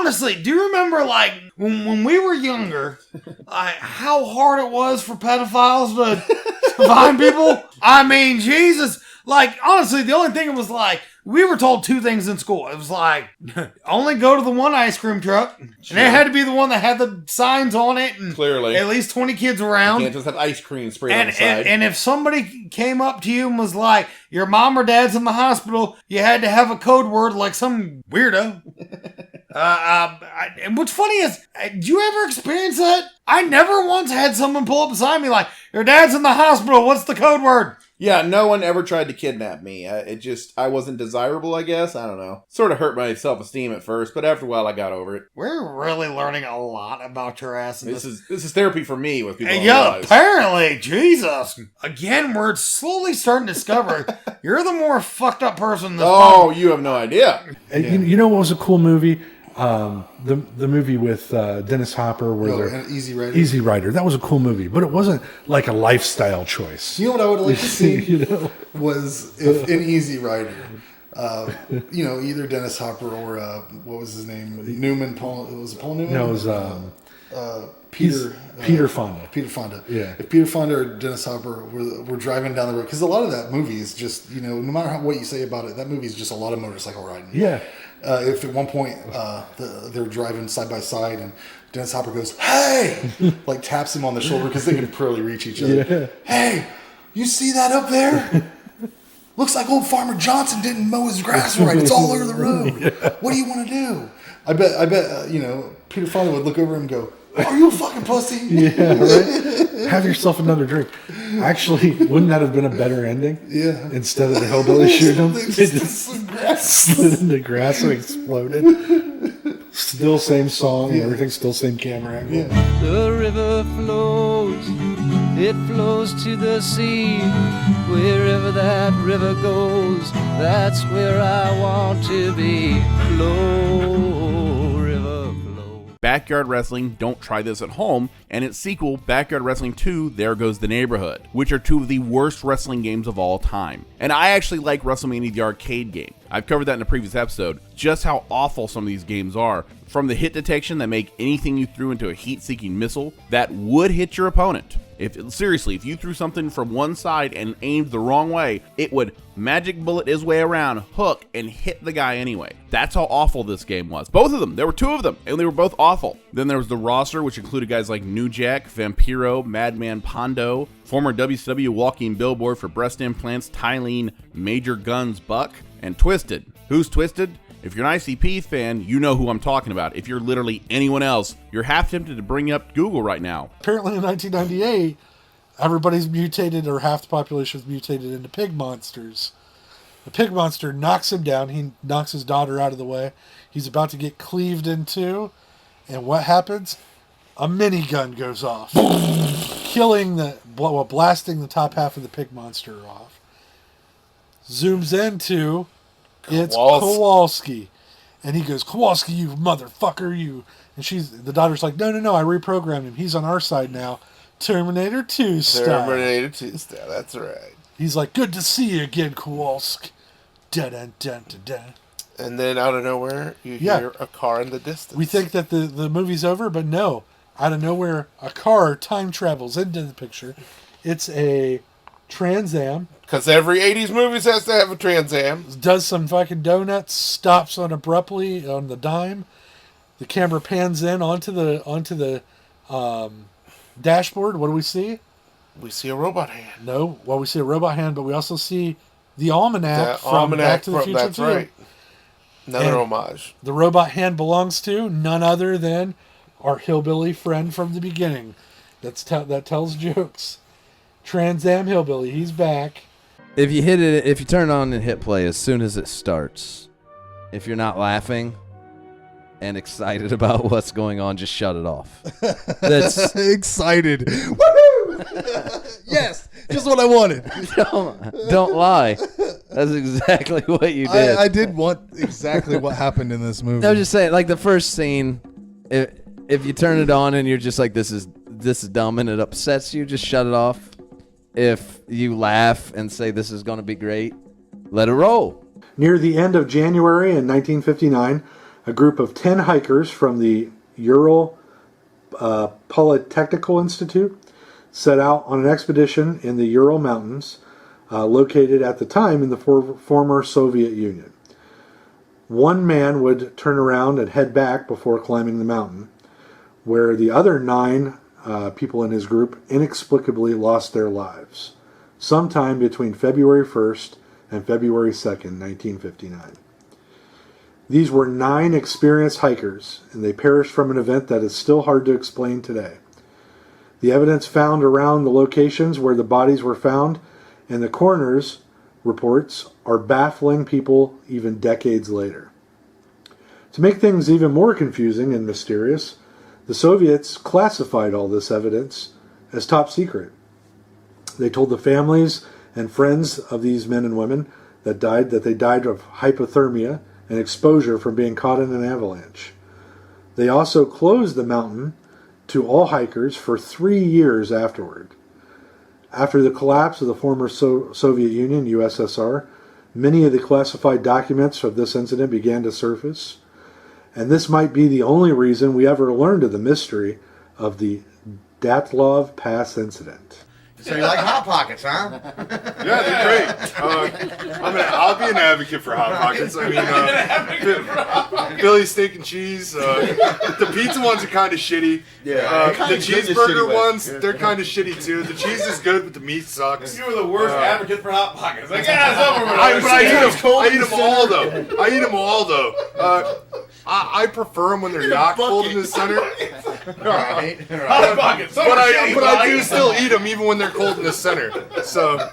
honestly, do you remember, like, when we were younger, how hard it was for pedophiles to find people? I mean, Jesus. Like, honestly, the only thing it was like, we were told two things in school. It was like, only go to the one ice cream truck. Sure. And it had to be the one that had the signs on it. And clearly. At least 20 kids around. You can't just have ice cream sprayed on the side. And if somebody came up to you and was like, your mom or dad's in the hospital, you had to have a code word like some weirdo. And what's funny is, did you ever experience that? I never once had someone pull up beside me like, your dad's in the hospital, what's the code word? Yeah, no one ever tried to kidnap me. I wasn't desirable, I guess. I don't know. Sort of hurt my self-esteem at first, but after a while I got over it. We're really learning a lot about your ass. This is therapy for me with people. Yeah, apparently, Jesus. Again, we're slowly starting to discover you're the more fucked up person in this podcast. You have no idea. You know what was a cool movie? The movie with Dennis Hopper where Easy Rider. That was a cool movie, but it wasn't like a lifestyle choice. You know what I would like to see was if in Easy Rider, either Dennis Hopper or what was his name? Newman Paul. Was it Paul Newman? No, it was Peter Fonda. Peter Fonda. Yeah. If Peter Fonda or Dennis Hopper were driving down the road, because a lot of that movie is just no matter what you say about it, that movie is just a lot of motorcycle riding. Yeah. If at one point they're driving side by side and Dennis Hopper goes, "Hey!" like taps him on the shoulder because they can probably reach each other. Yeah. "Hey, you see that up there? Looks like old Farmer Johnson didn't mow his grass right. It's all over the road. Yeah. What do you want to do?" I bet Peter Fonda would look over him and go, "Are you a fucking pussy?" Yeah, right. Have yourself another drink. Actually, wouldn't that have been a better ending? Yeah. Instead of the hillbilly shooting him, they just slid in the grass and exploded. Still same song and everything. Still same camera angle. Yeah. The river flows, it flows to the sea. Wherever that river goes, that's where I want to be. Flow, river, flow. Backyard Wrestling, Don't Try This at Home, and its sequel, Backyard Wrestling 2, There Goes the Neighborhood, which are two of the worst wrestling games of all time. And I actually like WrestleMania the arcade game. I've covered that in a previous episode, just how awful some of these games are. From the hit detection that make anything you threw into a heat-seeking missile that would hit your opponent. If you threw something from one side and aimed the wrong way, it would magic bullet his way around, hook, and hit the guy anyway. That's how awful this game was. Both of them. There were two of them, and they were both awful. Then there was the roster, which included guys like New Jack, Vampiro, Madman Pondo, former WCW walking billboard for breast implants, Tylene, Major Guns Buck, and Twisted. Who's Twisted? If you're an ICP fan, you know who I'm talking about. If you're literally anyone else, you're half tempted to bring up Google right now. Apparently in 1998, everybody's mutated, or half the population's mutated into pig monsters. The pig monster knocks him down. He knocks his daughter out of the way. He's about to get cleaved in two. And what happens? A minigun goes off, blasting the top half of the pig monster off. Zooms into... It's Kowalski. And he goes, "Kowalski, you motherfucker, you." And the daughter's like, no, I reprogrammed him. He's on our side now. Terminator 2 style. Terminator 2 style, that's right. He's like, "Good to see you again, Kowalski." Dun-dun-dun-dun-dun. And then out of nowhere, you hear a car in the distance. We think that the movie's over, but no. Out of nowhere, a car time travels into the picture. It's a Trans Am. Because every 80s movie has to have a Trans Am. Does some fucking donuts, stops on abruptly on the dime. The camera pans in onto the dashboard. What do we see? We see a robot hand. No, well, we see a robot hand, but we also see the almanac from Back to the Future 2. That's right. Another homage. The robot hand belongs to none other than our hillbilly friend from the beginning. That tells jokes. Trans Am Hillbilly, he's back. If you turn it on and hit play as soon as it starts, if you're not laughing and excited about what's going on, just shut it off. That's excited. Woohoo! Yes, just what I wanted. Don't lie. That's exactly what you did. I did want exactly what happened in this movie. I was just saying, like the first scene, if you turn it on and you're just like, this is dumb and it upsets you, just shut it off. If you laugh and say this is going to be great, let it roll. Near the end of January in 1959, a group of 10 hikers from the Ural Polytechnical Institute set out on an expedition in the Ural Mountains, located at the time in the former Soviet Union. One man would turn around and head back before climbing the mountain, where the other 9 people in his group inexplicably lost their lives, sometime between February 1st and February 2nd, 1959. These were 9 experienced hikers, and they perished from an event that is still hard to explain today. The evidence found around the locations where the bodies were found and the coroner's reports are baffling people even decades later. To make things even more confusing and mysterious, the Soviets classified all this evidence as top secret. They told the families and friends of these men and women that they died of hypothermia and exposure from being caught in an avalanche. They also closed the mountain to all hikers for 3 years afterward. After the collapse of the former Soviet Union, USSR, many of the classified documents of this incident began to surface, and this might be the only reason we ever learned of the mystery of the Dyatlov Pass incident. So you like Hot Pockets, huh? Yeah, they're great. I'll be an advocate for Hot Pockets. I mean, Philly steak and cheese. The pizza ones are kind of shitty. Yeah. The cheeseburger ones, they're kind of shitty too. The cheese is good, but the meat sucks. You were the worst advocate for Hot Pockets. Like, yeah, it's over with. I eat them all though. I eat them all though. I prefer them when they're not cold in the center. All right. Hot Pockets. But I do still eat them even when they're cold in the center. So